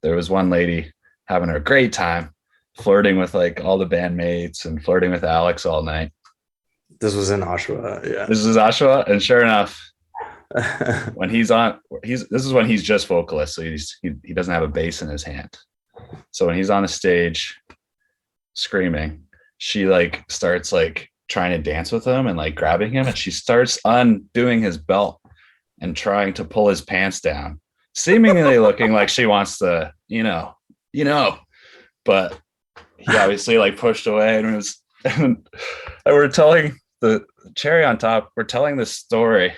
there was one lady having a great time flirting with like all the bandmates and flirting with Alex all night. This was in Oshawa, yeah. This is Oshawa, and sure enough, when he's on, this is when he's just vocalist, so he doesn't have a bass in his hand. So when he's on the stage screaming, she like starts like trying to dance with him and like grabbing him, and she starts undoing his belt and trying to pull his pants down, seemingly looking like she wants to, but he obviously like pushed away and was, and we're telling the cherry on top, we're telling this story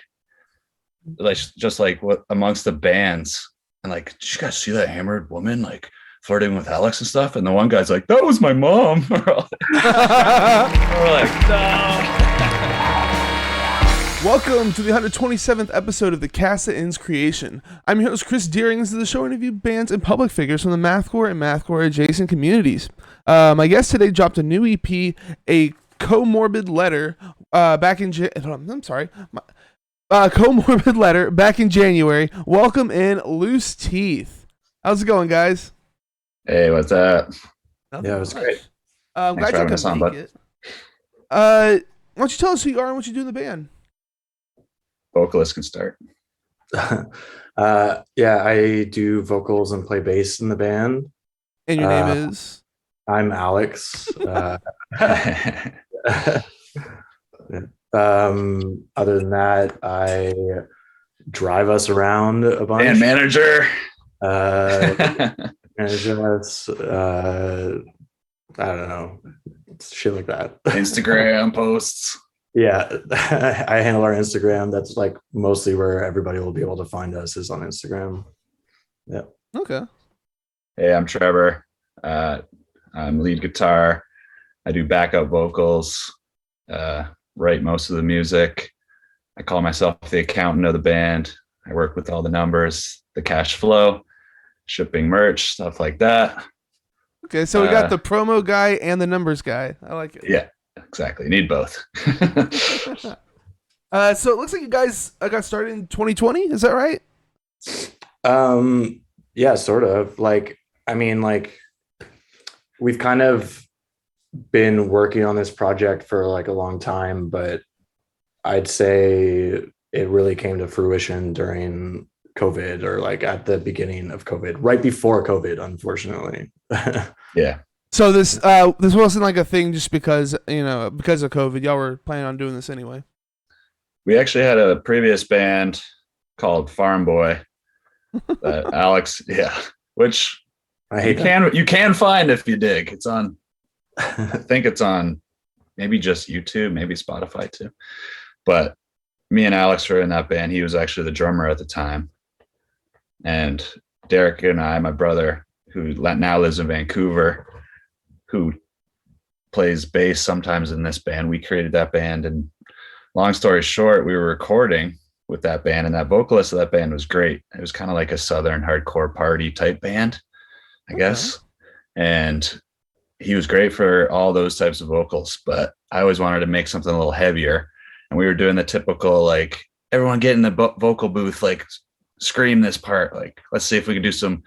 like just like what amongst the bands, and like, did you guys see that hammered woman like flirting with Alex and stuff? And the one guy's like, that was my mom. We're like, no. Welcome to the 127th episode of the Cast That Ends Creation. I'm your host, Chris Deering. This is the show interview bands and public figures from the mathcore and mathcore adjacent communities. My guest today dropped a new EP, A Comorbid Letter, back in Comorbid Letter back in January. Welcome in Loose Teeth. How's it going, guys? Hey, what's up? Yeah, it was great. I'm glad you could make it. Why don't you tell us who you are and what you do in the band? Vocalist can start. Yeah, I do vocals and play bass in the band. And your name is? I'm Alex. Other than that, I drive us around a bunch. And manager. Manager us. I don't know. Shit like that. Instagram posts. Yeah, I handle our Instagram. That's like mostly where everybody will be able to find us is on Instagram. Yeah. Okay. Hey, I'm Trevor. I'm lead guitar. I do backup vocals, write most of the music. I call myself the accountant of the band. I work with all the numbers, the cash flow, shipping merch, stuff like that. Okay, so we got the promo guy and the numbers guy. I like it. Yeah. Exactly. You need both. So it looks like you guys got started in 2020. Is that right? Yeah, sort of. We've kind of been working on this project for like a long time, but I'd say it really came to fruition during COVID, or like at the beginning of COVID, right before COVID, unfortunately. Yeah. So this wasn't like a thing just because of COVID. Y'all were planning on doing this anyway. We actually had a previous band called Farm Boy that Alex, which you can find if you dig. It's on, I think it's on maybe just YouTube, maybe Spotify too. But me and Alex were in that band. He was actually the drummer at the time. And Derek and I, my brother, who now lives in Vancouver, who plays bass sometimes in this band, we created that band. And long story short, we were recording with that band, and that vocalist of that band was great. It was kind of like a Southern hardcore party type band, I guess. And he was great for all those types of vocals, but I always wanted to make something a little heavier. And we were doing the typical, like, everyone get in the vocal booth, like scream this part. Like, let's see if we can do some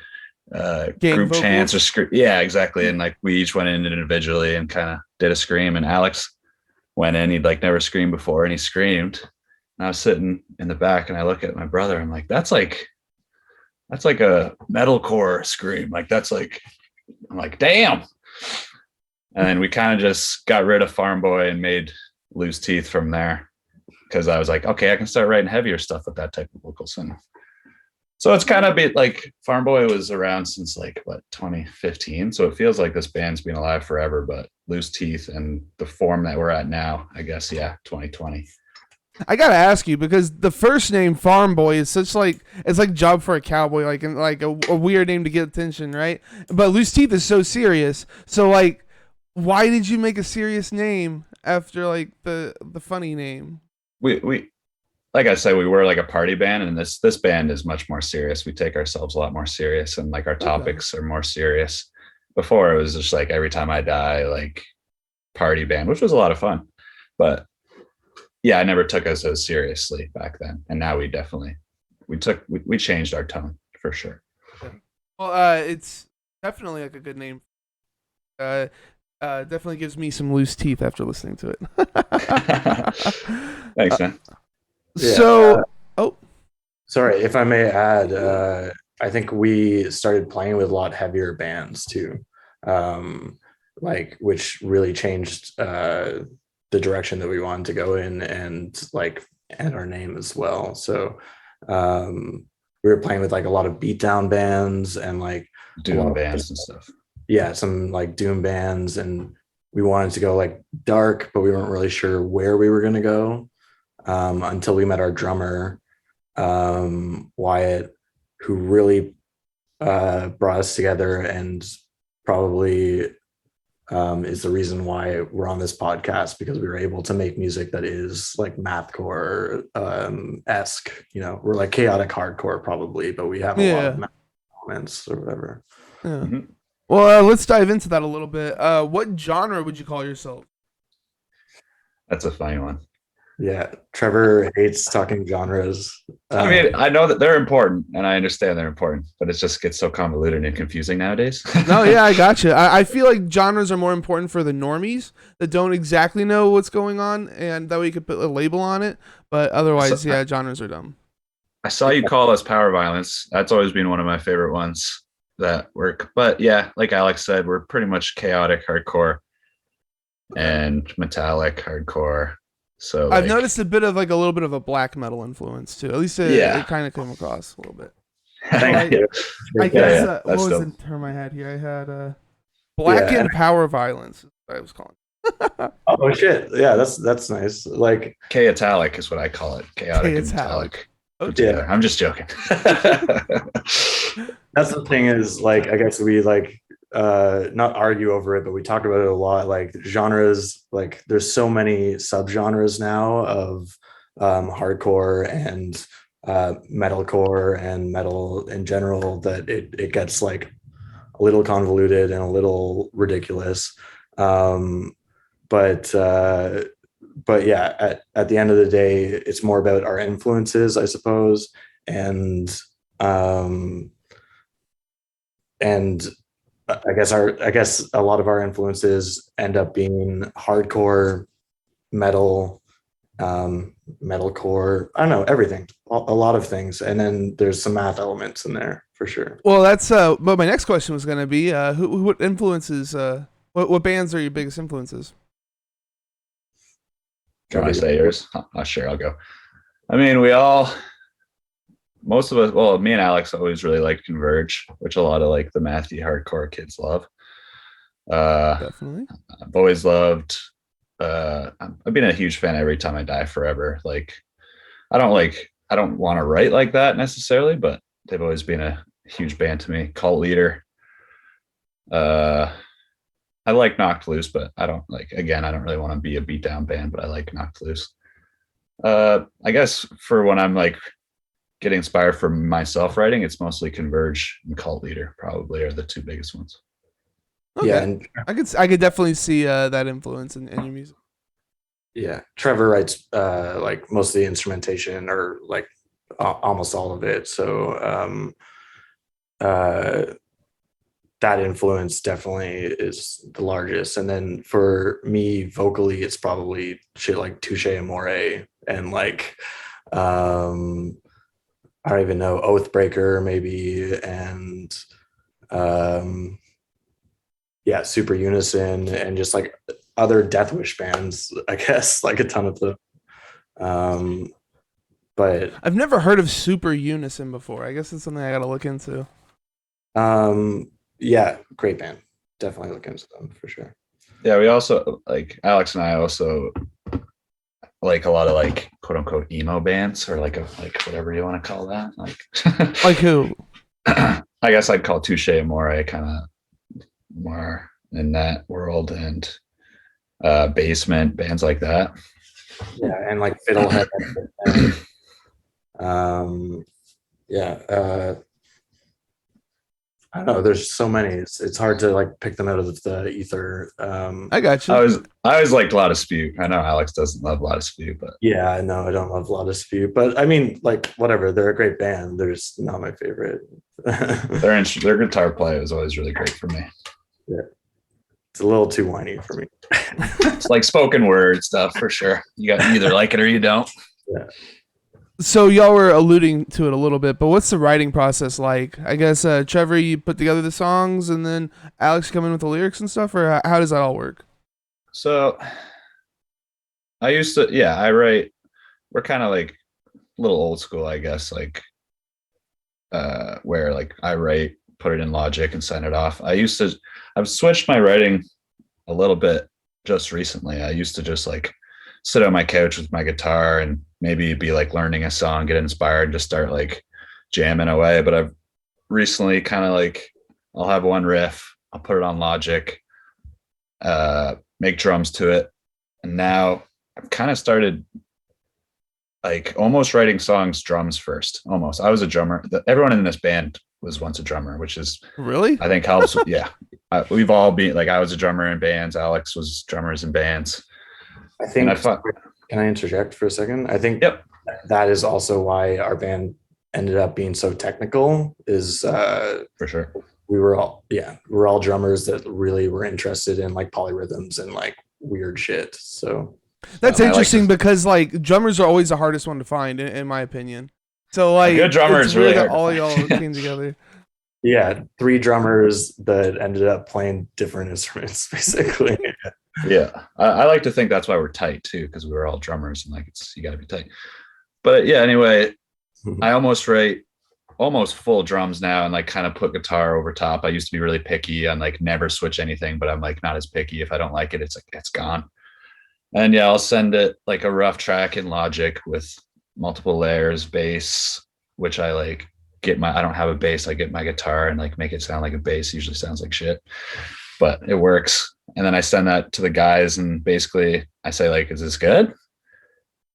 group vocals, chants or scream. Yeah, exactly. And like we each went in individually and kind of did a scream, and Alex went in. He'd like never screamed before, and he screamed. And I was sitting in the back, and I look at my brother. I'm like, that's like a metalcore scream. Like I'm like, damn. And then we kind of just got rid of Farm Boy and made Loose Teeth from there, because I was like, okay, I can start writing heavier stuff with that type of vocals. And so it's kind of like Farm Boy was around since 2015. So it feels like this band's been alive forever, but Loose Teeth and the form that we're at now, I guess, 2020. I gotta ask you, because the first name Farm Boy is such it's like Job for a Cowboy, like a weird name to get attention, right? But Loose Teeth is so serious. So like, why did you make a serious name after like the funny name? We like I said, we were like a party band, and this band is much more serious. We take ourselves a lot more serious, and like our topics are more serious. Before it was just like Every Time I Die, like party band, which was a lot of fun. But yeah, I never took us as seriously back then. And now we changed our tone for sure. Well, it's definitely like a good name. Uh, definitely gives me some loose teeth after listening to it. Thanks, man. Yeah. So, oh, Sorry, if I may add, I think we started playing with a lot heavier bands too, like which really changed the direction that we wanted to go in, and our name as well. So we were playing with like a lot of beatdown bands and like a lot Doing of bands and stuff. some like doom bands, and we wanted to go like dark, but we weren't really sure where we were going to go until we met our drummer, Wyatt, who really brought us together, and probably is the reason why we're on this podcast, because we were able to make music that is like mathcore esque. You know, we're like chaotic hardcore probably, but we have a lot of yeah, math elements or whatever. yeah. Mhm. Well, let's dive into that a little bit. What genre would you call yourself? That's a funny one. Yeah, Trevor hates talking genres. I mean, I know that they're important and I understand they're important, but it just gets so convoluted and confusing nowadays. No, yeah, I got you. I feel like genres are more important for the normies that don't exactly know what's going on, and that way you could put a label on it. But otherwise, So, yeah, genres are dumb. I saw you call us power violence. That's always been one of my favorite ones that work. But yeah, like Alex said, we're pretty much chaotic hardcore and metallic hardcore. So I've like, noticed a bit of like a little bit of a black metal influence too. At least yeah. it kind of came across a little bit. Thank I, you. I Yeah, guess yeah, what that's was dope. the term I had here? I had Yeah. blackened power violence. Is what I was calling. Oh shit. Yeah, that's nice. Like, Chaotalic is what I call it. Chaotic and Chaotalic. metallic Oh, put together. I'm just joking. that's the thing is, like, I guess we like not argue over it, but we talk about it a lot. Like genres, like there's so many subgenres now of hardcore and metalcore and metal in general, that it gets like a little convoluted and a little ridiculous. Um, but but yeah, at the end of the day, it's more about our influences, I suppose, and um, and I guess a lot of our influences end up being hardcore, metal, metalcore. I don't know, everything, a lot of things, and then there's some math elements in there for sure. well, that's but my next question was gonna be what influences what bands are your biggest influences? Do you want to say yours? Sure, I'll go. I mean, most of us, well, me and Alex always really liked Converge, which a lot of like the mathy hardcore kids love. Definitely. I've always loved, I've been a huge fan every time I die forever. I don't want to write like that necessarily, but they've always been a huge band to me. Cult Leader. I like Knocked Loose, but I don't really want to be a beatdown band, but I like Knocked Loose. I guess for when I'm like getting inspired for myself writing, it's mostly Converge and Cult Leader probably are the two biggest ones. Okay. Yeah, and I could definitely see that influence in your music. yeah, Trevor writes like most of the instrumentation, or like almost all of it. So that influence definitely is the largest. And then for me, vocally, it's probably shit like Touche Amore and like I don't even know, Oathbreaker maybe, and yeah, Super Unison, and just like other Deathwish bands, I guess, like a ton of them. But I've never heard of Super Unison before. I guess it's something I got to look into. yeah, great band. Definitely look into them for sure. Yeah, we also like Alex and I also like a lot of like quote unquote emo bands, or like whatever you want to call that. Like who? I guess I'd call Touche Amore kind of more in that world, and Basement, bands like that. Yeah, and like Fiddlehead. Yeah. I don't know. There's so many. It's hard to like pick them out of the ether. I got you. I always liked La Dispute. I know Alex doesn't love La Dispute, but Yeah, I know. I don't love La Dispute, but I mean, like, whatever. They're a great band. They're just not my favorite. their guitar play was always really great for me. Yeah. It's a little too whiny for me. It's like spoken word stuff for sure. You either like it or you don't. Yeah. So y'all were alluding to it a little bit, but what's the writing process like? I guess Trevor, you put together the songs, and then Alex come in with the lyrics and stuff, or how does that all work? So I used to, yeah, I write. We're kind of like a little old school, I guess, like where like I write, put it in Logic, and send it off. I've switched my writing a little bit just recently. I used to just like sit on my couch with my guitar and maybe be like learning a song, get inspired, and just start like jamming away. But I've recently kind of like I'll have one riff, I'll put it on Logic, make drums to it, and now I've kind of started like almost writing songs drums first. Almost, I was a drummer. Everyone in this band was once a drummer, which is Really? I think helps. Yeah, we've all been like I was a drummer in bands. Alex was drummers in bands. I think. And I thought, can I interject for a second? I think yep. that is also why our band ended up being so technical. Is For sure. we were all drummers that really were interested in like polyrhythms and like weird shit. So That's I like interesting this. because like drummers are always the hardest one to find, in my opinion. So like, good drummer it's is really weird that hard to all find. y'all came together. yeah, 3 drummers that ended up playing different instruments, basically. Yeah, I like to think that's why we're tight too, because we were all drummers and like you got to be tight. But yeah, anyway, I almost write almost full drums now and like kind of put guitar over top. I used to be really picky and like never switch anything, but I'm like not as picky. If I don't like it, it's like it's gone. And yeah, I'll send it like a rough track in Logic with multiple layers, bass, which I like I don't have a bass. I get my guitar and like make it sound like a bass. Usually sounds like shit, but it works. And then I send that to the guys and basically I say like, is this good?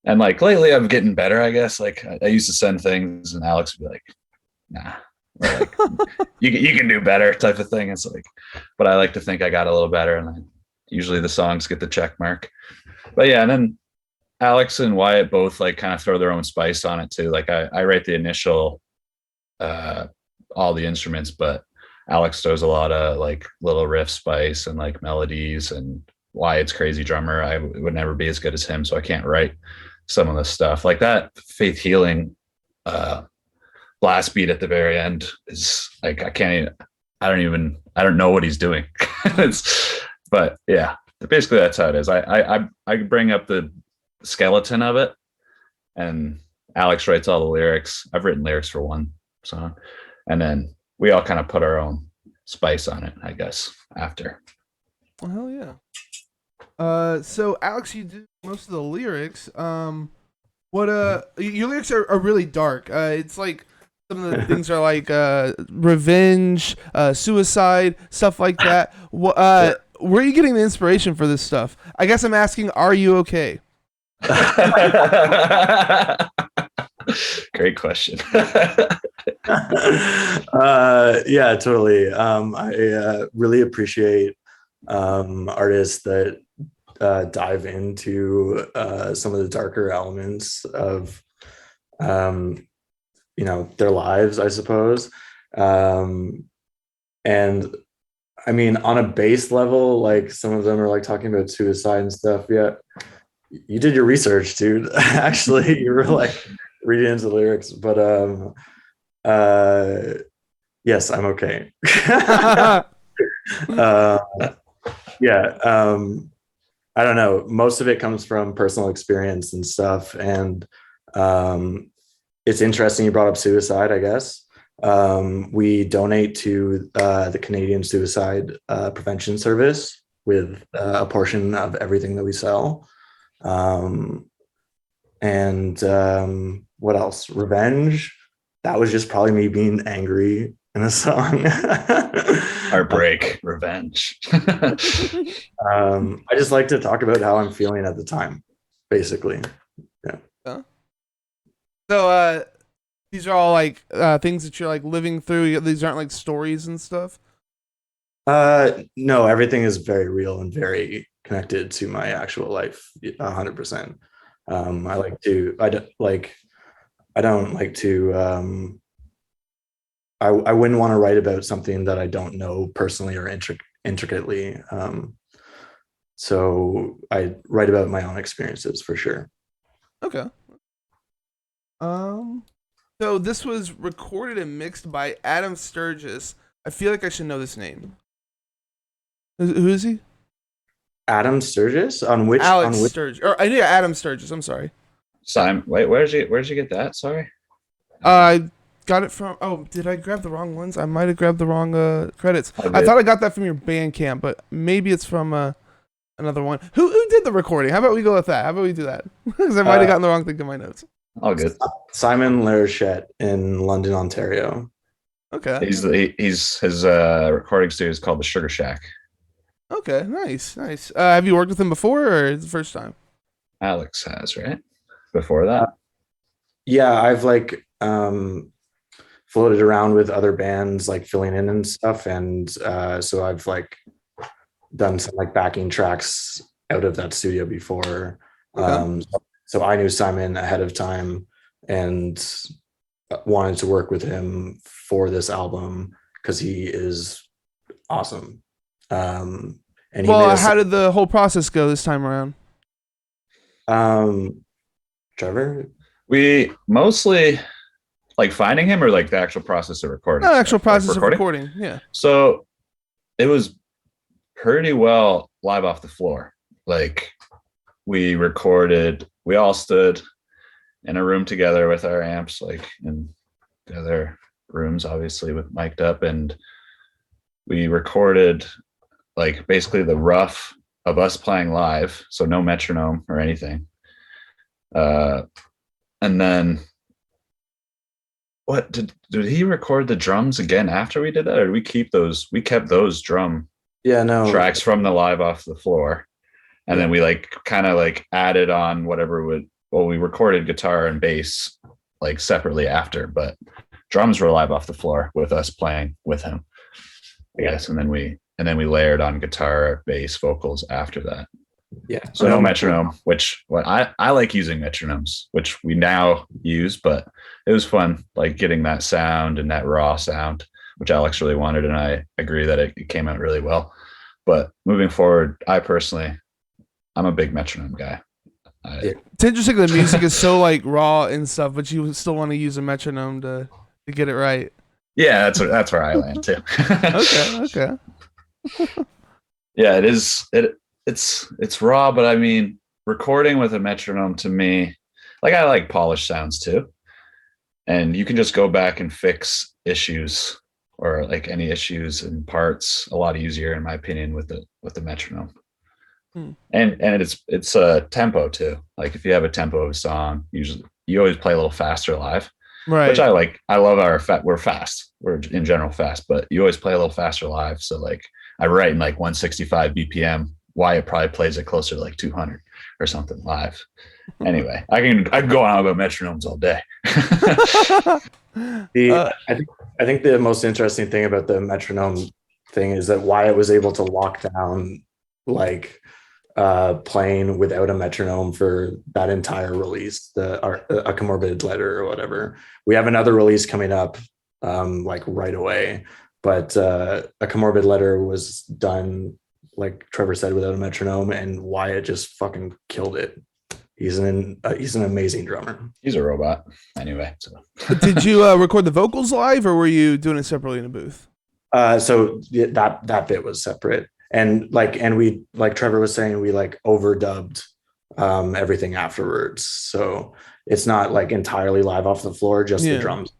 And like lately I'm getting better, I guess. Like I used to send things and Alex would be like, nah, or like you can do better type of thing. It's like, but I like to think I got a little better and usually the songs get the check mark. But yeah, and then Alex and Wyatt both like kind of throw their own spice on it too. Like I write the initial all the instruments, but Alex throws a lot of like little riff spice and like melodies, and Wyatt's crazy drummer. I would never be as good as him, so I can't write some of the stuff like that. Faith Healing blast beat at the very end is like I don't know what he's doing. But yeah, basically that's how it is. I bring up the skeleton of it and Alex writes all the lyrics. I've written lyrics for one song and then we all kind of put our own spice on it, I guess, after. Well, hell yeah. So Alex, you do most of the lyrics. What your lyrics are really dark. It's like some of the things are like revenge, suicide, stuff like that. Where are you getting the inspiration for this stuff? I guess I'm asking, are you okay? Great question. Yeah, totally. I really appreciate artists that dive into some of the darker elements of their lives, I suppose. And I mean, on a base level, like some of them are like talking about suicide and stuff. Yeah, you did your research, dude. Actually, you were like reading into the lyrics, but yes, I'm okay. Yeah, I don't know. Most of it comes from personal experience and stuff, and it's interesting you brought up suicide, I guess. We donate to the Canadian Suicide Prevention Service with a portion of everything that we sell. And what else? Revenge. That was just probably me being angry in a song. Heartbreak, revenge. I just like to talk about how I'm feeling at the time, basically. Yeah. So These are all like things that you're like living through. These aren't like stories and stuff. No, everything is very real and very connected to my actual life, 100%. I like to, I don't like to, I wouldn't want to write about something that I don't know personally or intricately. So I write about my own experiences for sure. Okay. So this was recorded and mixed by Adam Sturgis. I feel like I should know this name. Who is he? Adam Sturgis Alex on which Sturgis. Or I knew Adam Sturgis. I'm sorry. Simon, wait, where'd you get that? Sorry. I got it from. Oh, did I grab the wrong ones? I might have grabbed the wrong credits. I I did. thought I got that from your Bandcamp, but maybe it's from another one. Who did the recording? How about we go with that? How about we do that? Because I might have gotten the wrong thing in my notes. All good. Simon Larachette in London, Ontario. Okay. He's his recording studio is called the Sugar Shack. Okay. Nice. Nice. Have you worked with him before, or is it the first time? Alex has, right? Before that. Yeah, I've floated around with other bands like filling in and stuff, and so I've like done some like backing tracks out of that studio before. Okay. So I knew Simon ahead of time and wanted to work with him for this album because he is awesome. And he made Well, us, how did the whole process go this time around? Trevor. We mostly like finding him or like the actual process of recording. No, actual stuff, like process of recording. Yeah. So it was pretty well live off the floor. Like we all stood in a room together with our amps, like in the other rooms, obviously with mic'd up, and we recorded like basically the rough of us playing live, so no metronome or anything. And then what did he record the drums again after we did that, or did we keep those? We kept those drum Yeah, no. tracks from the live off the floor, and then we like kind of like added on whatever we recorded guitar and bass like separately after, but drums were live off the floor with us playing with him, I guess, and then we layered on guitar, bass, vocals after that. Yeah. So no metronome, which I like using metronomes, which we now use, but it was fun, like getting that sound and that raw sound, which Alex really wanted, and I agree that it came out really well. But moving forward, I'm a big metronome guy. It's interesting that music is so like raw and stuff, but you still want to use a metronome to get it right. Yeah, that's where I land too. Okay. Yeah, it is. It's raw, but I mean, recording with a metronome to me, like I like polished sounds too, and you can just go back and fix issues or like any issues and parts a lot easier, in my opinion, with the metronome. And it's a tempo too. Like if you have a tempo of a song, usually you always play a little faster live, Right. which I like. I love we're fast. We're in general fast, but you always play a little faster live. So like I write in like 165 BPM. Wyatt probably plays it closer to like 200 or something live. Anyway, I can go on about metronomes all day. I think the most interesting thing about the metronome thing is that Wyatt was able to lock down like playing without a metronome for that entire release, a Comorbid Letter or whatever. We have another release coming up like right away, but a Comorbid Letter was done, like Trevor said, without a metronome, and Wyatt just fucking killed it. He's an amazing drummer. He's a robot anyway. So. Did you record the vocals live, or were you doing it separately in a booth? So that bit was separate, and we, like Trevor was saying, we like overdubbed everything afterwards. So it's not like entirely live off the floor, just the drums.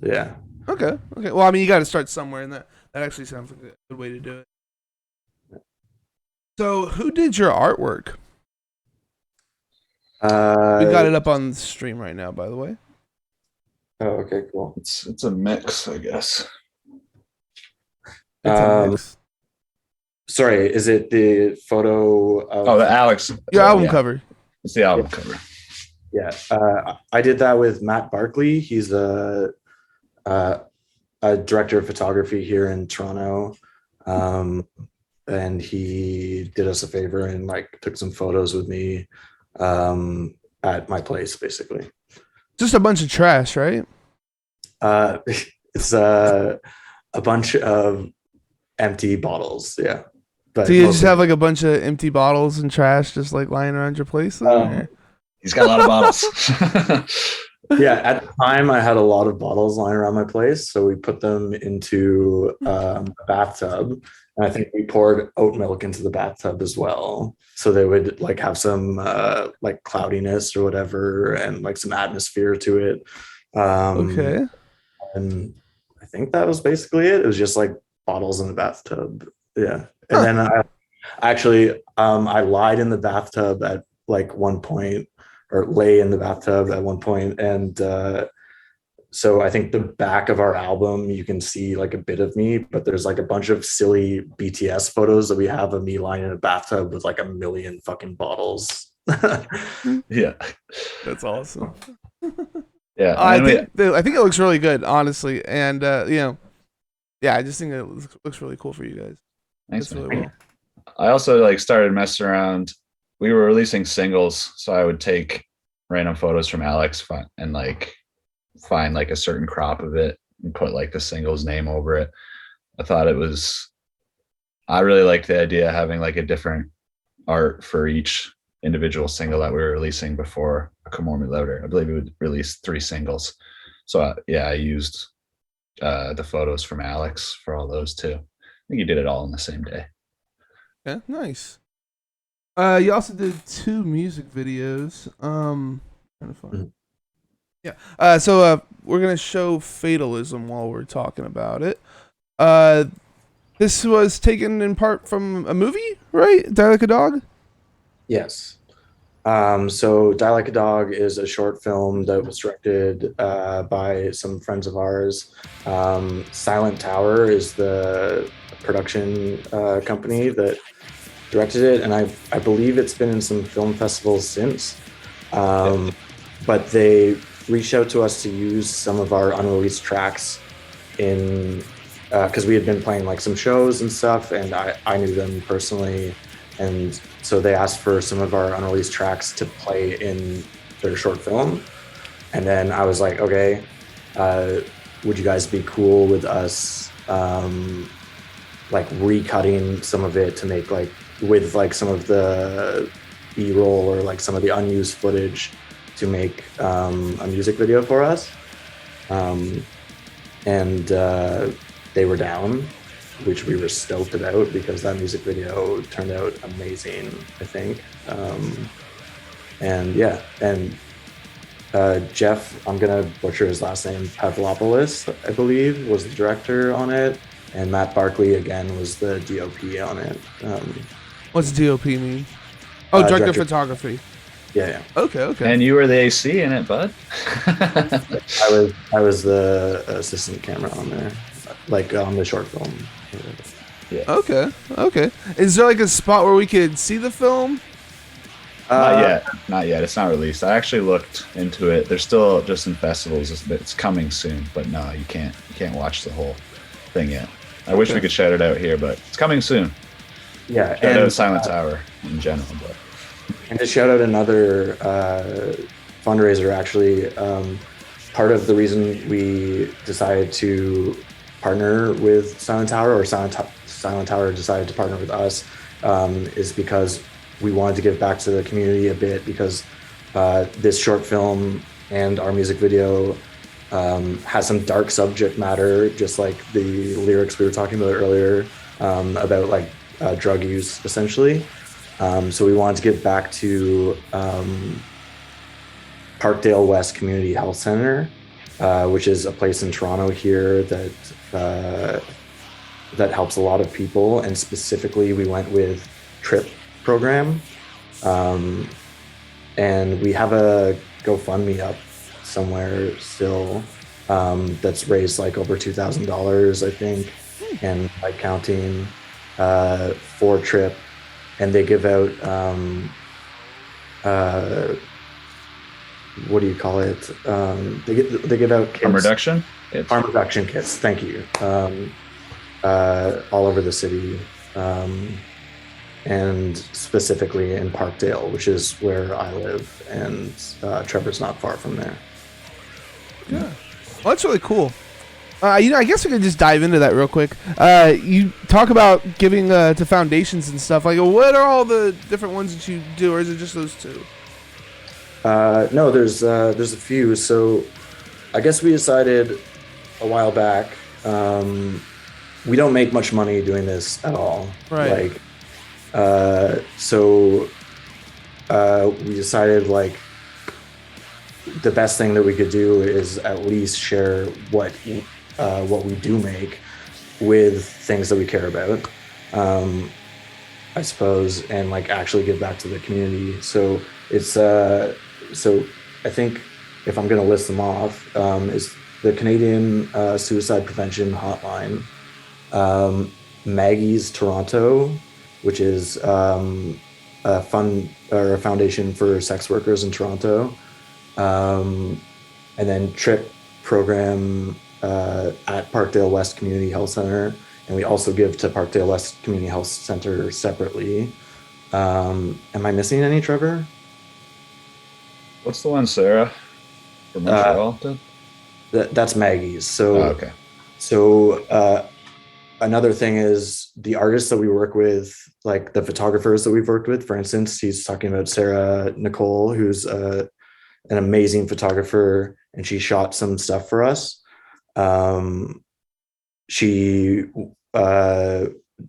Yeah. Okay. Well, I mean, you got to start somewhere, and that actually sounds like a good way to do it. So, who did your artwork? We got it up on the stream right now, by the way. Oh, okay, cool. It's a mix, I guess. It's a mix. Sorry, is it the photo of the Alex? Your album cover. It's the album cover. Yeah, I did that with Matt Barkley. He's uh, a director of photography here in Toronto. Um, and he did us a favor and like took some photos with me at my place, basically. Just a bunch of trash, right? Uh, it's a bunch of empty bottles, yeah. But So you just mostly, have like a bunch of empty bottles and trash just like lying around your place? Then, or- He's got a lot of bottles. yeah, at the time I had a lot of bottles lying around my place, so we put them into a bathtub, and I think we poured oat milk into the bathtub as well, so they would like have some like cloudiness or whatever, and like some atmosphere to it. Okay. And I think that was basically it. It was just like bottles in the bathtub. Yeah, and Huh. then I actually I lied in the bathtub at like one point, or lay in the bathtub at one point, and so I think the back of our album you can see like a bit of me, but there's like a bunch of silly BTS photos that we have of me lying in a bathtub with like a million fucking bottles. Yeah. That's awesome. Yeah. I And then think I think it looks really good, honestly, and you know, yeah, I just think it looks really cool for you guys. thanks, That's man. really well. I also like started messing around. We were releasing singles, so I would take random photos from Alex and like find like a certain crop of it and put like the single's name over it. I thought it was I really liked the idea of having like a different art for each individual single that we were releasing before Come On Me Louder. I believe we would release 3 singles. So yeah, I used the photos from Alex for all those too. I think he did it all in the same day. Yeah, nice. You also did 2 music videos. Kind of fun. Mhm. Yeah. So we're gonna show Fatalism while we're talking about it. This was taken in part from a movie, right? Die Like a Dog. Yes. So Die Like a Dog is a short film that was directed by some friends of ours. Silent Tower is the production company that directed it, and I believe it's been in some film festivals since. But they reached out to us to use some of our unreleased tracks in because we had been playing like some shows and stuff, and I knew them personally, and so they asked for some of our unreleased tracks to play in their short film. And then I was like, okay, would you guys be cool with us like recutting some of it to make like with like some of the b-roll or like some of the unused footage to make a music video for us? And they were down, which we were stoked about because that music video turned out amazing, I think. And yeah, and Jeff, I'm gonna butcher his last name, Pavlopoulos, I believe, was the director on it, and Matt Barkley again was the DOP on it. What's DOP mean? Oh, director of director- photography. Yeah, Okay, okay. And you were the AC in it, bud. I was the assistant camera on there, like on the short film. Okay, okay. Is there like a spot where we could see the film? Not yet. Not yet. It's not released. I actually looked into it. They're still just in festivals. It's coming soon, but no, you can't watch the whole thing yet. I wish we could shout it out here, but it's coming soon. Yeah, Shout out Silent Tower in general, but and to shout out another fundraiser, actually, part of the reason we decided to partner with Silent Tower, or Silent Tower decided to partner with us, is because we wanted to give back to the community a bit, because this short film and our music video has some dark subject matter, just like the lyrics we were talking about earlier, about like drug use, essentially. So we wanted to give back to Parkdale West Community Health Center, which is a place in Toronto here that helps a lot of people. And specifically, we went with TRIP program. And we have a GoFundMe up somewhere still that's raised like over $2,000, I think, and like counting for TRIP. And they give out what do you call it? They give out kits, Harm reduction. harm reduction kits. Thank you. All over the city, and specifically in Parkdale, which is where I live, and Trevor's not far from there. Yeah, well, that's really cool. I guess we could just dive into that real quick. You talk about giving to foundations and stuff. Like, what are all the different ones that you do, or is it just those two? No, there's a few. So I guess we decided a while back. We don't make much money doing this at all. Right. So we decided like the best thing that we could do is at least share what we do make with things that we care about, I suppose, and like actually give back to the community. So it's so I think if I'm going to list them off, is the Canadian Suicide Prevention Hotline, Maggie's Toronto, which is a fund or a foundation for sex workers in Toronto, and then TRIP program at Parkdale West Community Health Center, and we also give to Parkdale West Community Health Center separately. Am I missing any, Trevor? What's the one Sarah from Montreal did? That's Maggie's. So Okay. So another thing is the artists that we work with, like the photographers that we've worked with. For instance, he's talking about Sarah Nicole, who's an amazing photographer, and she shot some stuff for us. She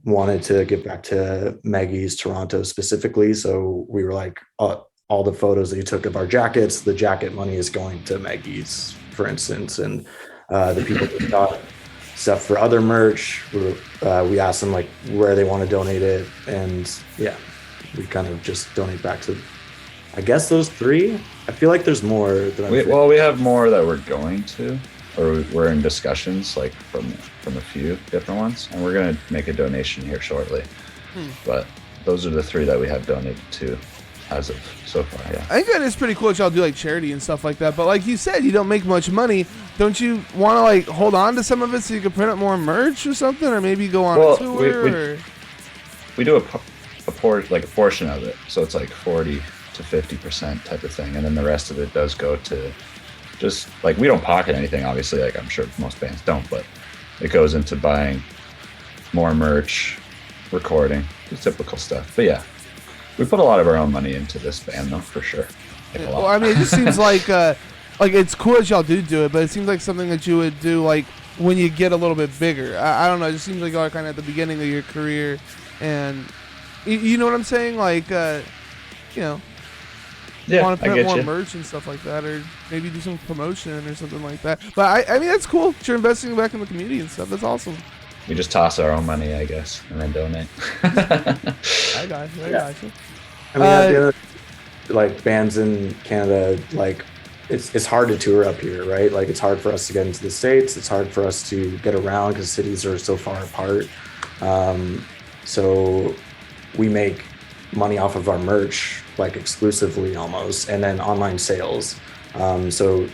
wanted to give back to Maggie's Toronto specifically, so we were like, all the photos that you took of our jackets, the jacket money is going to Maggie's, for instance, and the people that got stuff for other merch, we asked them like where they want to donate it, and yeah, we kind of just donate back to, I guess, those three. I feel like there's more that we have more that we're going to, or we're in discussions like from a few different ones, and we're going to make a donation here shortly. But those are the three that we have donated to as of so far. Yeah, I think that is pretty cool that y'all do like charity and stuff like that. But like you said, you don't make much money. Don't you want to like hold on to some of it so you can print up more merch or something, or maybe go on a tour? We do a portion of it, so it's like 40 to 50% type of thing, and then the rest of it does go to just like, we don't pocket anything, obviously, like I'm sure most bands don't, but it goes into buying more merch, recording, the typical stuff. But yeah, we put a lot of our own money into this band though, for sure. Like well, I mean, it just seems like it's cool that y'all do it, but it seems like something that you would do like when you get a little bit bigger. I don't know, it just seems like y'all are kind of at the beginning of your career, and you know what I'm saying, like you know, yeah, want to print more merch and stuff like that, or maybe do some promotion or something like that. But I mean, that's cool. You're investing back in the community and stuff. That's awesome. We just toss our own money, I guess, and then donate. I got you. I mean, at the end, like bands in Canada, like it's hard to tour up here, right? Like it's hard for us to get into the States. It's hard for us to get around because cities are so far apart. So we make money off of our merch, like exclusively almost, and then online sales. So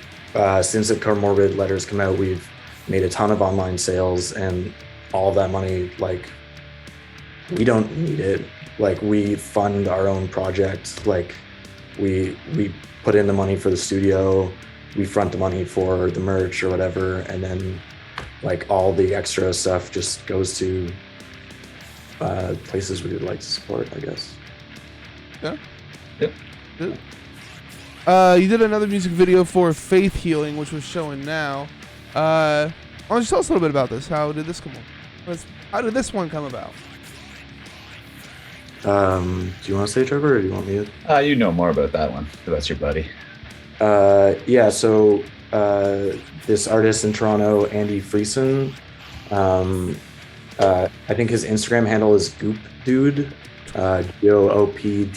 since the Comorbid letters come out, we've made a ton of online sales, and all of that money, like we don't need it. Like we fund our own project. Like we put in the money for the studio, we front the money for the merch or whatever, and then like all the extra stuff just goes to places we would like to support, I guess. Yeah. Yep. You did another music video for Faith Healing, which was showing now. Why don't you tell us a little bit about this? How did this come on? How did this one come about? Do you want to say, Trevor, or do you want me to? You know more about that one, because that's your buddy. Yeah, so this artist in Toronto, Andy Friesen, I think his Instagram handle is Goop Dude, GOOPDUDE.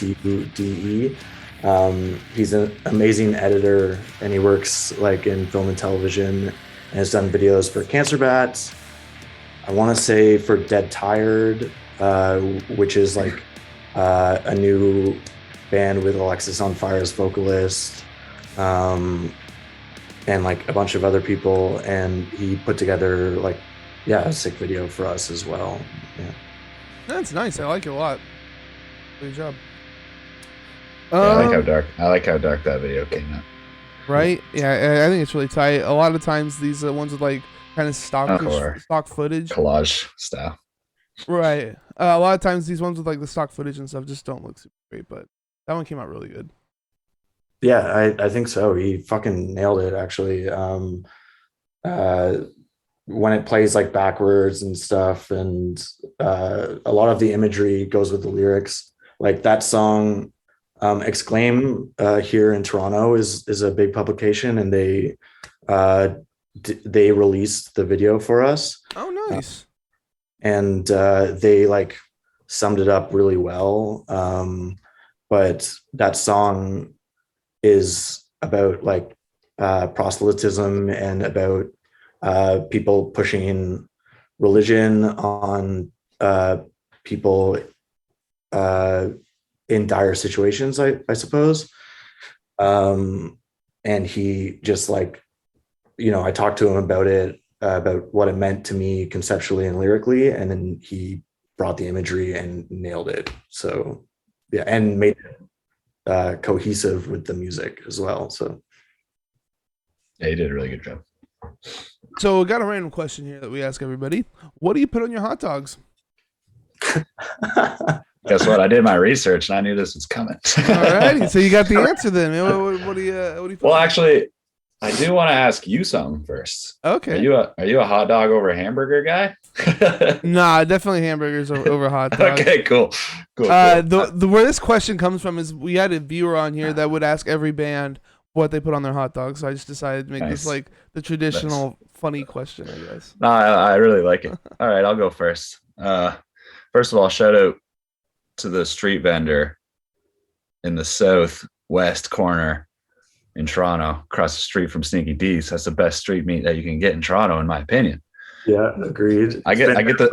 He's an amazing editor, and he works like in film and television, and has done videos for Cancer Bats. I want to say for Dead Tired, which is like a new band with Alexis on Fire as vocalist. and like a bunch of other people, and he put together like a sick video for us as well. Yeah. That's nice. I like it a lot. Good job. Yeah, I like how dark that video came out. Right? Yeah, I think it's really tight. A lot of times these ones with like kind of stock footage, collage style. Right. A lot of times these ones with like the stock footage and stuff just don't look super great, but that one came out really good. Yeah, I think so. He fucking nailed it, actually. When it plays like backwards and stuff, and a lot of the imagery goes with the lyrics. Like that song, Exclaim, here in Toronto is a big publication, and they released the video for us. Oh, nice. And they like summed it up really well. But that song is about like proselytism and about people pushing religion on people in dire situations, I suppose. And he just like, I talked to him about it, about what it meant to me conceptually and lyrically, and then he brought the imagery and nailed it. So yeah, and made it cohesive with the music as well. So yeah, he did a really good job. So we got a random question here that we ask everybody. What do you put on your hot dogs? Guess what? I did my research and I knew this was coming. Alrighty, so you got the answer then. What do you put? Well, actually, I do want to ask you something first. Okay. Are you a hot dog over hamburger guy? Nah, definitely hamburgers over hot dogs. Okay, cool. Where this question comes from is we had a viewer on here that would ask every band what they put on their hot dogs. So I just decided to make this like the traditional funny question, I guess. No, I really like it. All right, I'll go first. First of all, shout out to the street vendor in the southwest corner in Toronto, across the street from Sneaky D's. That's the best street meat that you can get in Toronto, in my opinion. Yeah, agreed. I get the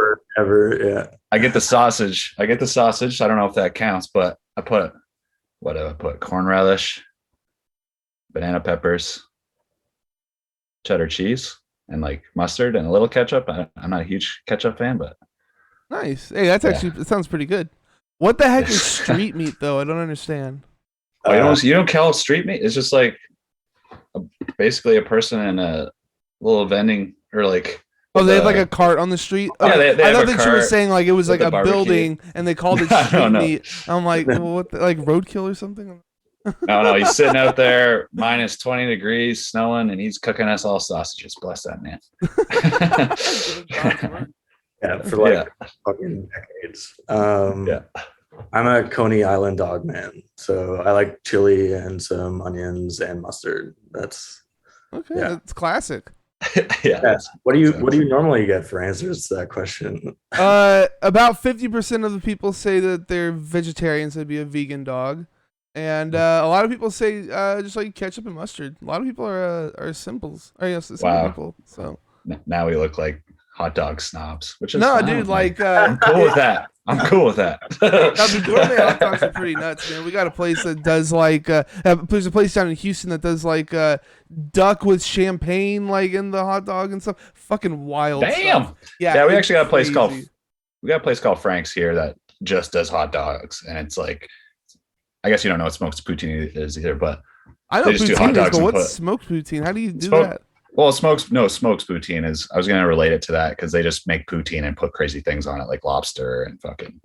sausage. I don't know if that counts, but I put corn relish, banana peppers, cheddar cheese, and like mustard and a little ketchup. I'm not a huge ketchup fan, but nice. Hey, that's actually, it sounds pretty good. What the heck is street meat though? I don't understand. Oh, you don't call it street meat? It's just like basically a person in a little vending or like. Oh, they have like a cart on the street. Yeah, they I thought that you were saying like it was like a barbecue building and they called it street meat. I'm like, well, what? Like roadkill or something? No, he's sitting out there minus 20 degrees, snowing, and he's cooking us all sausages. Bless that man. Yeah, for like fucking decades. Yeah. I'm a Coney Island dog man, so I like chili and some onions and mustard. That's okay. Yeah. That's classic. Yeah. What do you normally get for answers to that question? About 50% of the people say that they're vegetarians. They'd be a vegan dog, and a lot of people say just like ketchup and mustard. A lot of people are simples. Simple people. So now we look like hot dog snobs, which is dude. Like I'm cool with that. The gourmet hot dogs are pretty nuts, man. We got a place that does like there's a place down in Houston that does like duck with champagne like in the hot dog and stuff. Fucking wild. Damn. Stuff. Yeah, we actually got a place called Frank's here that just does hot dogs, and it's like, I guess you don't know what smoked poutine is either, but I know poutine is, but what's smoked poutine? How do you do that? Well, smokes poutine is, I was going to relate it to that because they just make poutine and put crazy things on it like lobster and fucking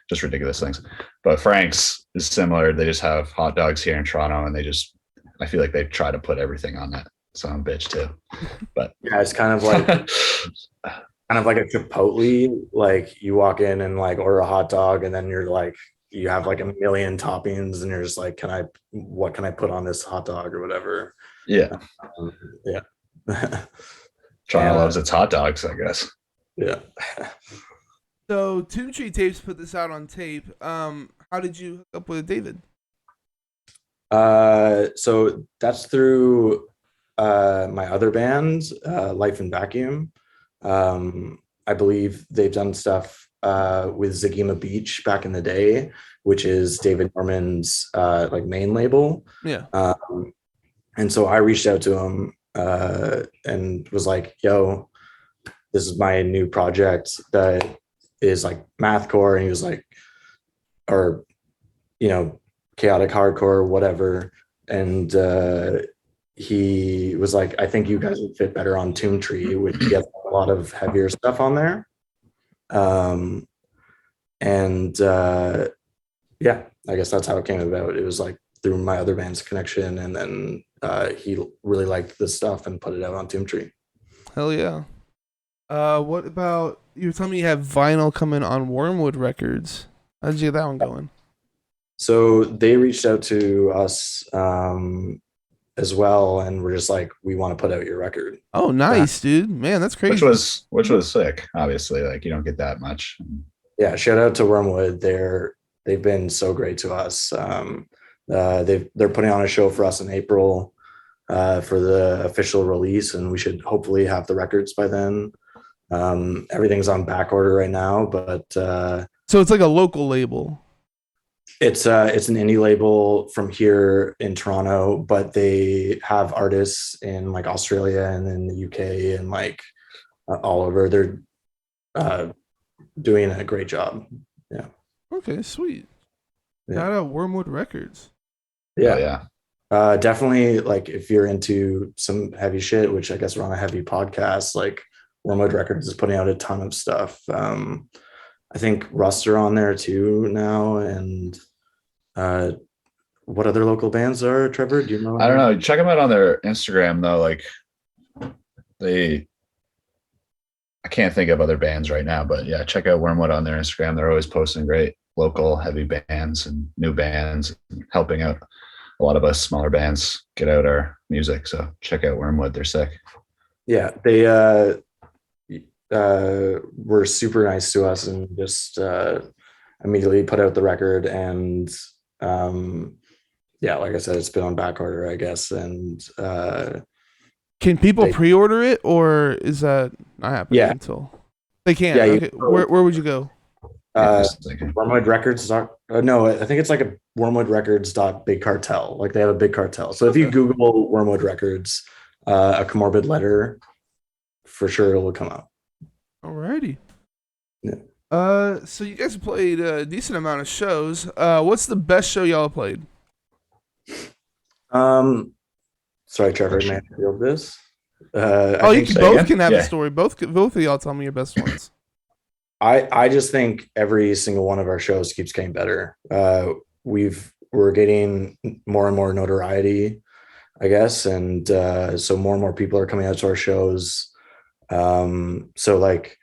just ridiculous things. But Frank's is similar. They just have hot dogs here in Toronto, and I feel like they try to put everything on that son of a bitch too. But yeah, it's kind of like a Chipotle. Like you walk in and like order a hot dog, and then you're like, you have like a million toppings, and you're just like, what can I put on this hot dog or whatever? Yeah. Yeah. Toronto loves its hot dogs, I guess. Yeah. So Tomb Tree Tapes put this out on tape. How did you hook up with David? So that's through my other band, Life in Vacuum. I believe they've done stuff with Zagima Beach back in the day, which is David Norman's like main label. Yeah. And so I reached out to him and was like, yo, this is my new project that is like mathcore. And he was like, or, chaotic hardcore, whatever. And he was like, I think you guys would fit better on Tomb Tree, which gets a lot of heavier stuff on there. Yeah, I guess that's how it came about. It was like through my other band's connection, and then he really liked the stuff and put it out on Tomb Tree. Hell yeah. What about you were telling me you have vinyl coming on Wormwood Records? How'd you get that one going? So they reached out to us as well, and we're just like, we want to put out your record. Oh, nice, dude. Man, that's crazy. Which was sick. Obviously, like you don't get that much. Yeah, shout out to Wormwood. They've been so great to us. They're putting on a show for us in April for the official release, and we should hopefully have the records by then. Everything's on back order right now, but so it's like a local label. It's an indie label from here in Toronto, but they have artists in like Australia and in the UK and like all over. They're doing a great job. Yeah. Okay, sweet. Yeah. Shout out Wormwood Records. Yeah. Definitely, like if you're into some heavy shit, which I guess we're on a heavy podcast, like Wormwood Records is putting out a ton of stuff. I think Rust are on there too now, and what other local bands are, Trevor? Do you know? I don't know. Check them out on their Instagram though. Like I can't think of other bands right now, but yeah, check out Wormwood on their Instagram. They're always posting great local heavy bands and new bands, and helping out a lot of us smaller bands get out our music. So check out Wormwood. They're sick. Yeah, they were super nice to us and just immediately put out the record. And yeah, like I said, it's been on back order, I guess. And can people pre-order it, or is that not happening until they can? Yeah, okay. Where would you go? Wormwood Records. No, I think it's like a Wormwood Records Big Cartel. Like they have a Big Cartel. So if you Google Wormwood Records, a Comorbid Letter, for sure it will come up. Alrighty. Yeah. So you guys played a decent amount of shows. What's the best show y'all played? Sorry, Trevor, may I field this? You both can have the story. Both of y'all tell me your best ones. I just think every single one of our shows keeps getting better. We're getting more and more notoriety, I guess, and so more and more people are coming out to our shows. So like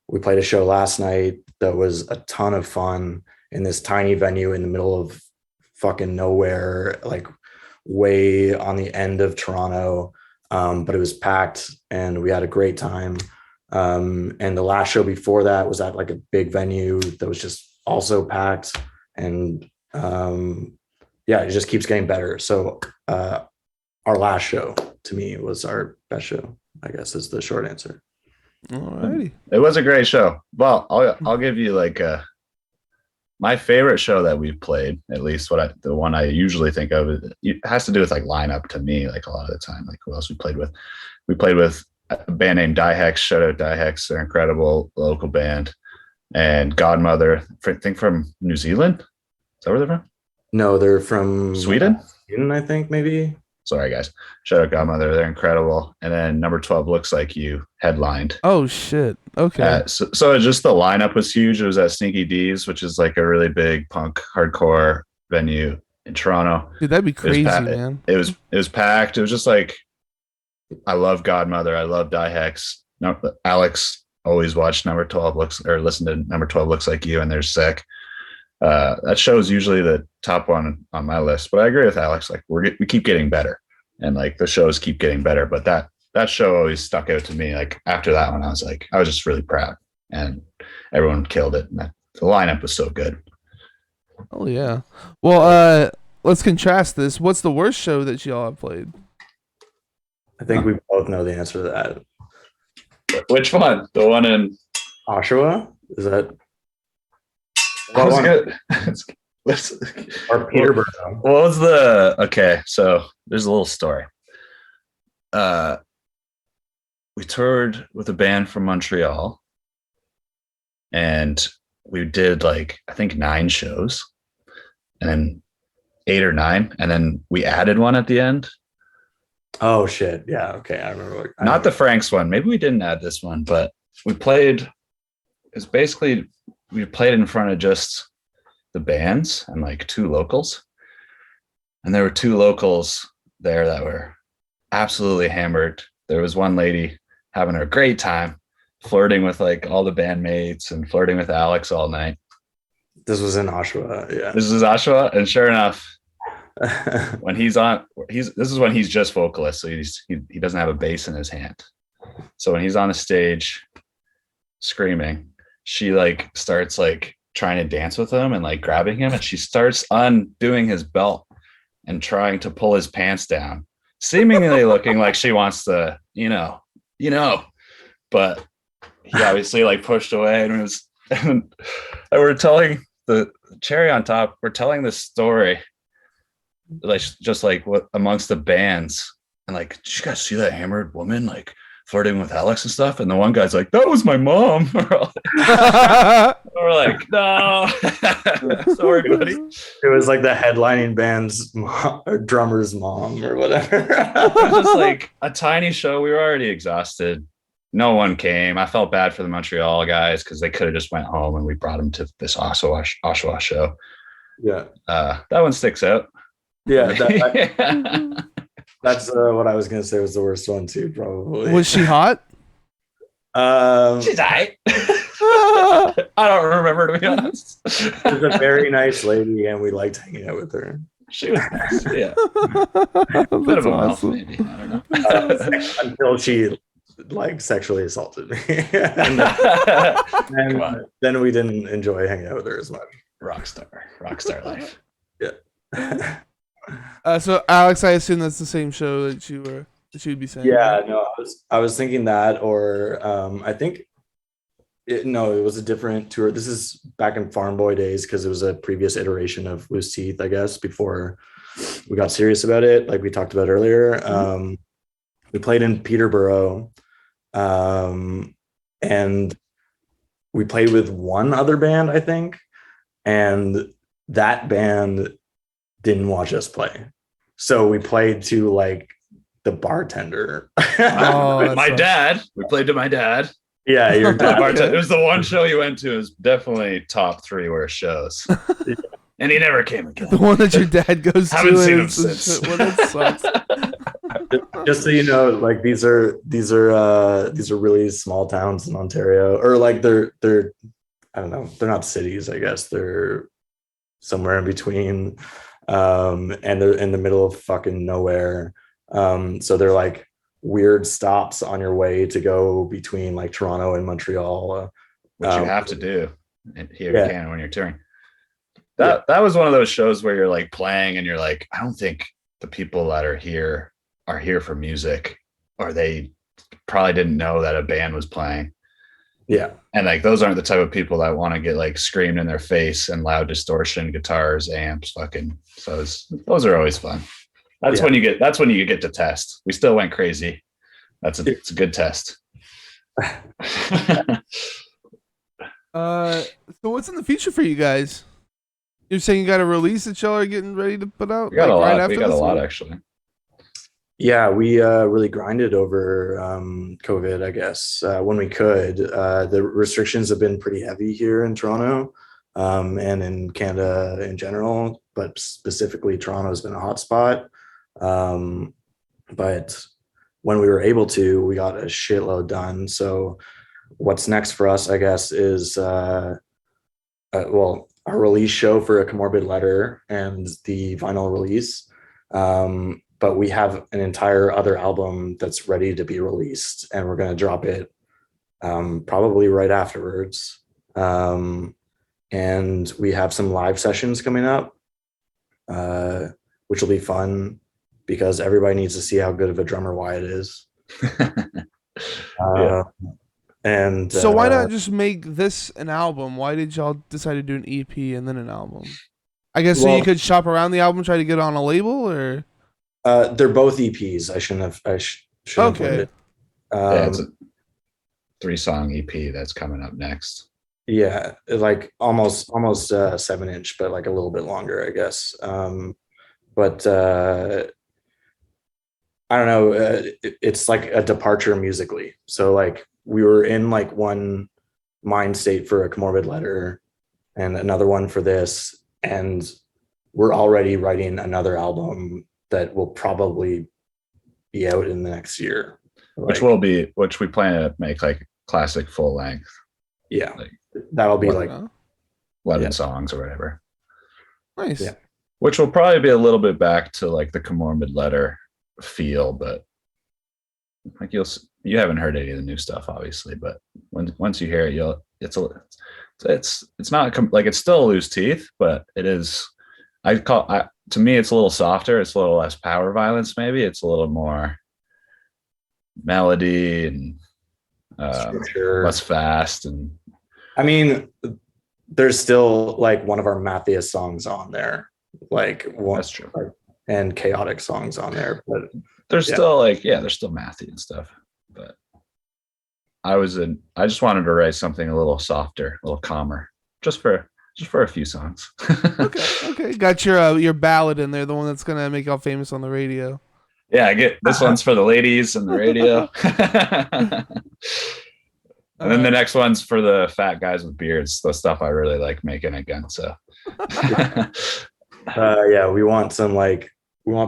we played a show last night that was a ton of fun in this tiny venue in the middle of fucking nowhere, like way on the end of Toronto. But it was packed and we had a great time. And the last show before that was at like a big venue that was just also packed. And yeah, it just keeps getting better. So our last show to me was our best show, I guess is the short answer. Alrighty. It was a great show. Well, I'll give you like my favorite show that we've played, at least the one I usually think of, it has to do with like lineup to me, like a lot of the time. Like who else we played with? We played with a band named Dihex. Shout out Dihex. They're an incredible local band. And Godmother, I think from New Zealand. Is that where they're from? No, they're from Sweden, I think maybe. Sorry, guys. Shout out Godmother. They're incredible. And then number 12 Looks Like You headlined. Oh, shit. Okay. So just the lineup was huge. It was at Sneaky D's, which is like a really big punk hardcore venue in Toronto. Dude, that'd be crazy, man. It was packed. It was just like, I love Godmother. I love Dihex. No, Alex always watched listen to number 12 Looks Like You, and they're sick. That show is usually the top one on my list, but I agree with Alex. Like we keep getting better, and like the shows keep getting better. But that show always stuck out to me. Like after that one, I was just really proud, and everyone killed it. And the lineup was so good. Oh yeah. Well, let's contrast this. What's the worst show that y'all have played? I think we both know the answer to that. Which one? The one in Oshawa? Is that? That was good. Or Peterborough. Okay, so there's a little story. we toured with a band from Montreal, and we did like I think 9 shows, and then 8 or 9, and then we added one at the end. Oh shit! Yeah, okay, I remember. Not the Franks one. Maybe we didn't add this one, but we played. It's basically we played in front of just the bands and like 2 locals, and there were 2 locals there that were absolutely hammered. There was one lady having a great time, flirting with like all the bandmates and flirting with Alex all night. This was in Oshawa. Yeah. This is Oshawa, and sure enough, when this is when he's just vocalist, so he doesn't have a bass in his hand. So when he's on the stage screaming, she like starts like trying to dance with him and like grabbing him, and she starts undoing his belt and trying to pull his pants down, seemingly looking like she wants to, but he obviously like pushed away, and it was and we're telling the cherry on top, we're telling this story like just like what amongst the bands, and like, did you guys see that hammered woman like flirting with Alex and stuff? And the one guy's like, that was my mom. We're like, no. Sorry, buddy. It was like the headlining band's or drummer's mom or whatever. Just like a tiny show. We were already exhausted. No one came. I felt bad for the Montreal guys because they could have just went home, and we brought them to this Oshawa show. Yeah. That one sticks out. Yeah. That's what I was going to say was the worst one too, probably. Was she hot? She's alright. I don't remember, to be honest. She was a very nice lady, and we liked hanging out with her. She was nice, yeah. Bit of a mouth, maybe. I don't know. Until she like sexually assaulted me. and then we didn't enjoy hanging out with her as much. Rockstar life. Yeah. So Alex, I assume that's the same show that you'd be saying. Yeah, no, I was thinking that, or I think it was a different tour. This is back in Farm Boy days, because it was a previous iteration of Loose Teeth, I guess, before we got serious about it, like we talked about earlier. Mm-hmm. We played in Peterborough, and we played with one other band, I think, and that band didn't watch us play, so we played to like the bartender. My dad. We played to my dad. Yeah, your dad. It was the one show you went to. It was definitely top 3 worst shows. Yeah. And he never came again. The one that your dad goes haven't to. Seen him since. Well, that sucks. Just so you know, like these are really small towns in Ontario, or like they're I don't know, they're not cities, I guess they're somewhere in between, and they're in the middle of fucking nowhere. So they're like weird stops on your way to go between like Toronto and Montreal, which you have to do here in Canada when you're touring. That was one of those shows where you're like playing and you're like, I don't think the people that are here for music, or they probably didn't know that a band was playing. Yeah. And like those aren't the type of people that want to get like screamed in their face and loud distortion, guitars, amps, fucking. So those are always fun. That's when you get to test. We still went crazy. It's a good test. So what's in the future for you guys? You're saying you got a release that y'all are getting ready to put out? We got a lot. We got a lot, actually. Yeah, we really grinded over COVID, I guess, when we could. The restrictions have been pretty heavy here in Toronto, and in Canada in general, but specifically Toronto has been a hotspot. But when we were able to, we got a shitload done. So what's next for us, I guess, is our release show for A Comorbid Letter and the vinyl release. But we have an entire other album that's ready to be released, and we're going to drop it probably right afterwards. And we have some live sessions coming up, which will be fun because everybody needs to see how good of a drummer Wyatt is. And so why not just make this an album? Why did y'all decide to do an EP and then an album? I guess so you could shop around the album, try to get on a label, or they're both EPs. I Should Okay. Yeah, it's a 3-song EP that's coming up next. Yeah, like almost 7-inch, but like a little bit longer, I guess. But I don't know. It's like a departure musically. So like we were in like one mind state for a Comorbid Letter, and another one for this, and we're already writing another album that will probably be out in the next year. Which we plan to make like classic full length. Yeah, like, that'll be like 11 songs or whatever. Nice. Yeah. Which will probably be a little bit back to like the Comorbid Letter feel, but like you haven't heard any of the new stuff obviously, but once you hear it, it's not like it's still Loose Teeth, but it is. To me, it's a little softer. It's a little less power violence. Maybe it's a little more melody and less fast. And I mean, there's still like one of our Matthias songs on there, like one, that's true, and Chaotic songs on there, but there's still like there's still Matthew and stuff. But I just wanted to write something a little softer, a little calmer, just for a few songs. Okay. Got your ballad in there, the one that's gonna make y'all famous on the radio. Yeah, I get this one's for the ladies and the radio. And then the next one's for the fat guys with beards, the stuff I really like making again. So yeah, we want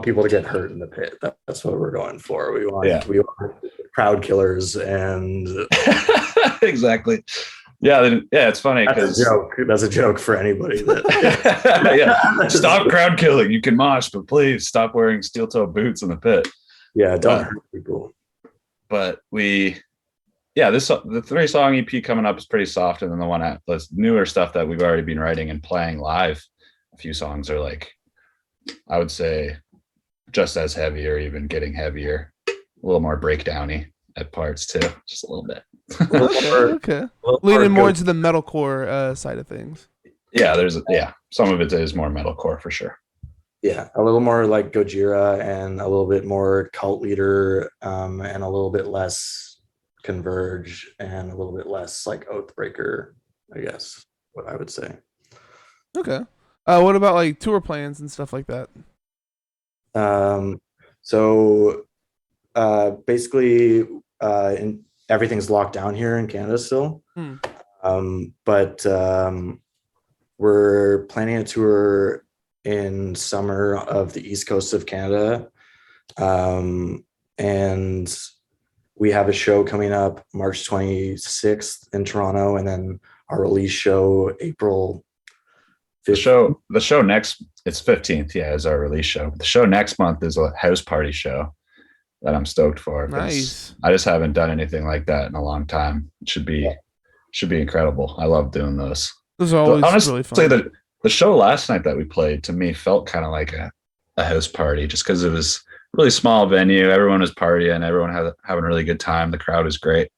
people to get hurt in the pit. That's what we're going for. We want crowd killers and exactly. Yeah, it's funny because that's a joke for anybody. That stop crowd killing. You can mosh, but please stop wearing steel-toe boots in the pit. Yeah, don't hurt people. But the 3-song EP coming up is pretty soft, and then the newer stuff that we've already been writing and playing live, a few songs are like, I would say, just as heavy or even getting heavier, a little more breakdowny at parts too, just a little bit. Okay. Leaning more into the metalcore side of things. Yeah, some of it is more metalcore for sure. Yeah, a little more like Gojira and a little bit more Cult Leader, and a little bit less Converge and a little bit less like Oathbreaker, I guess, what I would say. Okay. What about like tour plans and stuff like that? So basically, everything's locked down here in Canada still. But we're planning a tour in summer of the east coast of Canada. And we have a show coming up March 26th in Toronto, and then our release show April 5th. The show next, it's 15th, is our release show. The show next month is a house party show that I'm stoked for. Nice. I just haven't done anything like that in a long time. It should be incredible. I love doing those. Those are always honestly, really fun. The show last night that we played to me felt kind of like a house party, just because it was a really small venue. Everyone was partying. Everyone having a really good time. The crowd was great.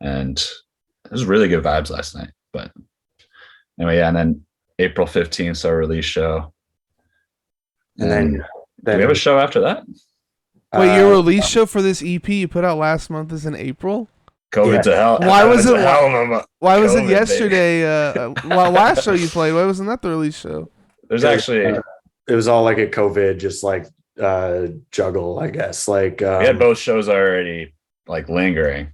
And it was really good vibes last night. But anyway, and then April 15th is our release show. And then do we have a show after that? Wait, your release show for this EP you put out last month is in April? COVID to hell. Why was it? Why was it COVID, yesterday? Last show you played, why wasn't that the release show? There's actually it was all like a COVID, just like juggle, I guess. Like we had both shows already like lingering,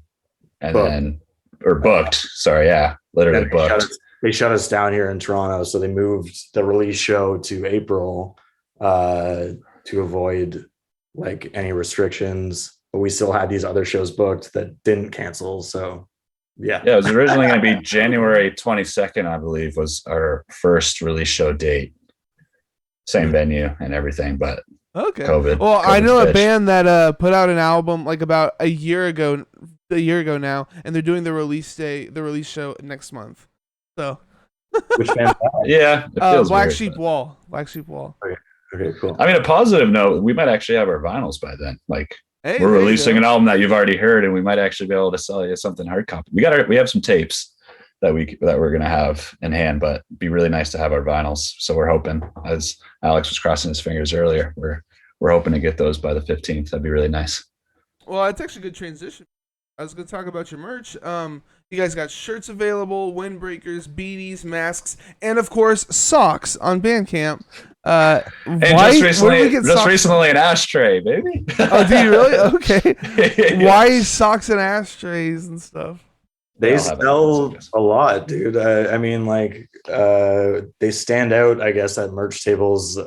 and then booked. Sorry, literally booked. They shut us down here in Toronto, so they moved the release show to April to avoid like any restrictions. But we still had these other shows booked that didn't cancel. So it was originally going to be January 22nd, I believe, was our first release show date. Same venue and everything, but COVID. Well, I know bitch. a band that put out an album like about a year ago now, and they're doing the release show next month. So which band? It feels Black weird, Sheep but... Wall. Black Sheep Wall. Okay, cool. I mean, a positive note, we might actually have our vinyls by then. Like, hey, we're releasing an album that you've already heard, and we might actually be able to sell you something hard copy. We have some tapes that we're gonna have in hand, but it'd be really nice to have our vinyls. So we're hoping, as Alex was crossing his fingers earlier, we're hoping to get those by the 15th. That'd be really nice. Well, it's actually a good transition. I was going to talk about your merch. You guys got shirts available, windbreakers, beanies, masks, and of course socks on Bandcamp. And Why? just Where do we get socks? recently an ashtray, baby. Oh, do you really? Okay. Yeah. Why socks and ashtrays and stuff? They I'll have sell it. a lot, dude. I mean, like, they stand out, I guess, at merch tables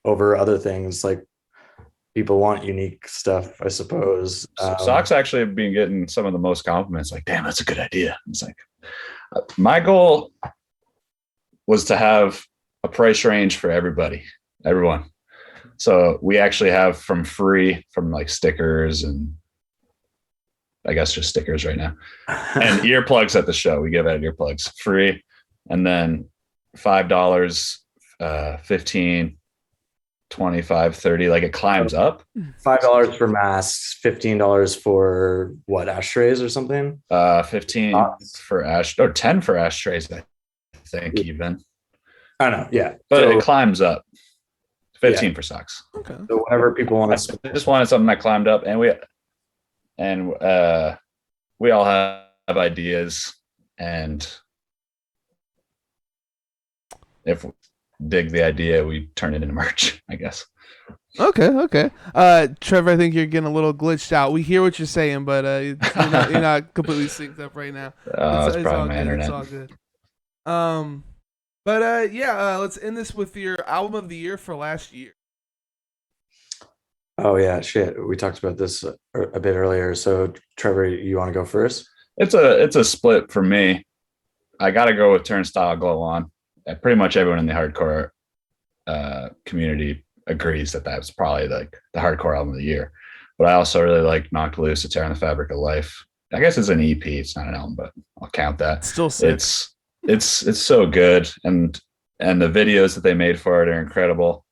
over other things. Like, people want unique stuff, I suppose. Socks actually have been getting some of the most compliments. Like, damn, that's a good idea. It's like, my goal was to have a price range for everyone. So we actually have from like stickers and I guess just stickers right now, and earplugs at the show. We give out earplugs free, and then $5, 15, 25, 30. Like it climbs up. $5 for masks, $15 for what, ashtrays or something? 15 for or 10 for ashtrays, I think even. I don't know, yeah. But so, it climbs up. 15 for socks. Okay. so whenever people want to, I just wanted something that climbed up, and we all have ideas, and if we dig the idea, we turn it into merch, I guess. Okay. Trevor, I think you're getting a little glitched out. We hear what you're saying, but you're not completely synced up right now. It's probably all my good. internet. It's all good. Let's end this with your album of the year for last year. oh yeah, shit. We talked about this a bit earlier. So Trevor, you want to go first? It's a split for me. I got to go with Turnstile Glow On. Pretty much everyone in the hardcore community agrees that that's probably like the hardcore album of the year. But I also really like Knocked Loose, A Tear in the Fabric of Life. I guess it's an EP. It's not an album, but I'll count that. Still sick. It's so good, and the videos that they made for it are incredible.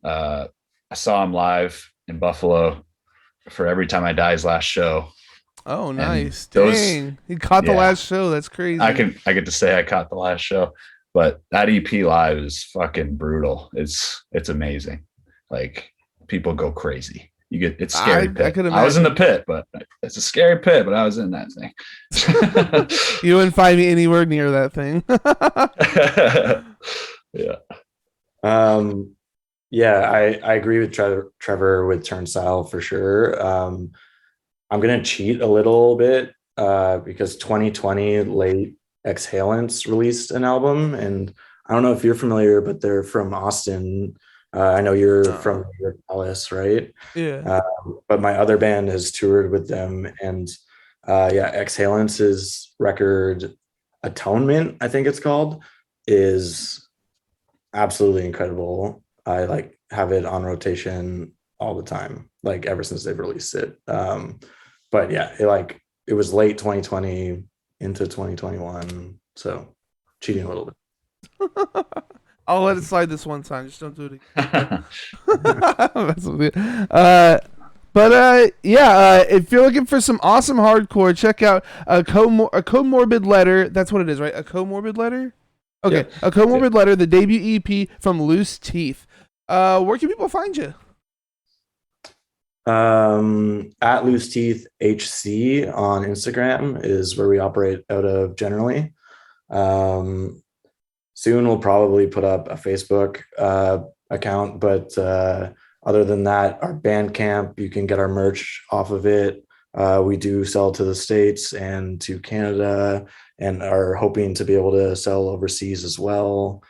I saw him live in Buffalo for Every Time I Die's last show. Oh, nice. those- Dang. He caught the last show. That's crazy. I get to say I caught the last show, but that EP live is fucking brutal. It's amazing. Like people go crazy. It's scary pit. I was in the pit, but it's a scary pit, but I was in that thing. You wouldn't find me anywhere near that thing. Yeah. Yeah, I agree with Trevor with Turnstile for sure. I'm gonna cheat a little bit because 2020 late Exhalants released an album, and I don't know if you're familiar, but they're from Austin. I know you're from Dallas, right? Yeah. But my other band has toured with them, and Exhalants' record Atonement, I think it's called, is absolutely incredible. I like have it on rotation all the time, like ever since they've released it. But yeah, it was late 2020 into 2021, so cheating a little bit. I'll let it slide this one time. Just don't do it again. If you're looking for some awesome hardcore, check out a Comorbid Letter. That's what it is, right? A Comorbid Letter? Okay. Yep. A Comorbid Letter, the debut EP from Loose Teeth. Where can people find you? At Loose Teeth HC on Instagram is where we operate out of generally. Soon we'll probably put up a Facebook account, but other than that, our Bandcamp, you can get our merch off of it. We do sell to the States and to Canada, and are hoping to be able to sell overseas as well.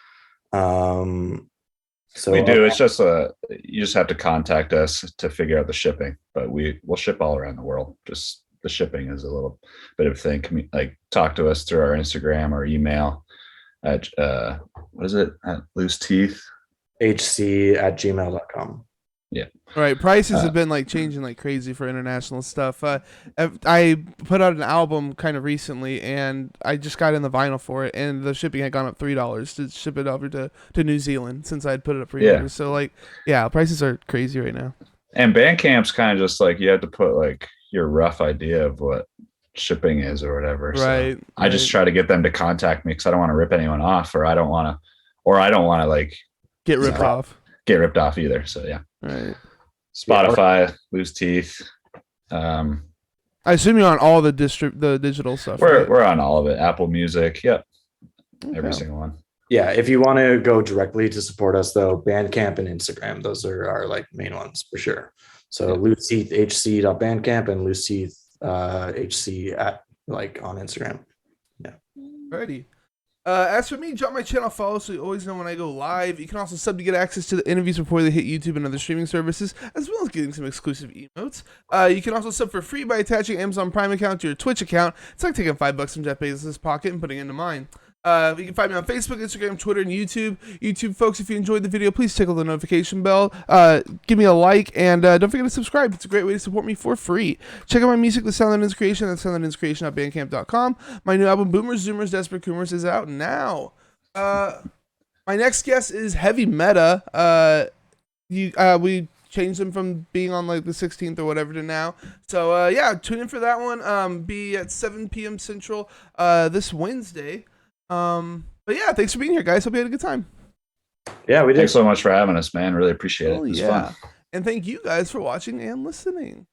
So we do. It's just you just have to contact us to figure out the shipping, but we'll ship all around the world. Just the shipping is a little bit of a thing. Like talk to us through our Instagram or email at what is it, at Loose Teeth HC@gmail.com. Yeah. Right. Prices have been like changing like crazy for international stuff. I put out an album kind of recently, and I just got in the vinyl for it, and the shipping had gone up $3 to ship it over to New Zealand since I had put it up pre-order. Yeah. So prices are crazy right now. And Bandcamp's kind of just like you have to put like your rough idea of what shipping is or whatever. Right. So I just try to get them to contact me because I don't want to rip anyone off, or I don't want to like get ripped off. Get ripped off either. So yeah. Right. Spotify, Loose Teeth. I assume you're on all the digital stuff. We're on all of it. Apple Music. Yep. Okay. Every single one. Yeah, if you want to go directly to support us though, Bandcamp and Instagram, those are our like main ones for sure. So Loose Teeth HC.bandcamp and Loose Teeth HC at like on Instagram. Yeah. Alrighty. As for me, drop my channel follow so you always know when I go live. You can also sub to get access to the interviews before they hit YouTube and other streaming services, as well as getting some exclusive emotes. You can also sub for free by attaching Amazon Prime account to your Twitch account. It's like taking $5 from Jeff Bezos' pocket and putting it into mine. You can find me on Facebook, Instagram, Twitter, and YouTube. YouTube folks, if you enjoyed the video, please tickle the notification bell. Give me a like, and don't forget to subscribe. It's a great way to support me for free. Check out my music, The Sound That Ends Creation, at soundthatendskreation.bandcamp.com. My new album, Boomers, Zoomers, Desperate Coomers, is out now. My next guest is Heavy Meta. We changed them from being on like the 16th or whatever to now. So yeah, tune in for that one. Be at 7 p.m. Central this Wednesday. But yeah, thanks for being here, guys. Hope you had a good time. Yeah, we did. Thanks so much for having us, man. Really appreciate it. It was fun. And thank you guys for watching and listening.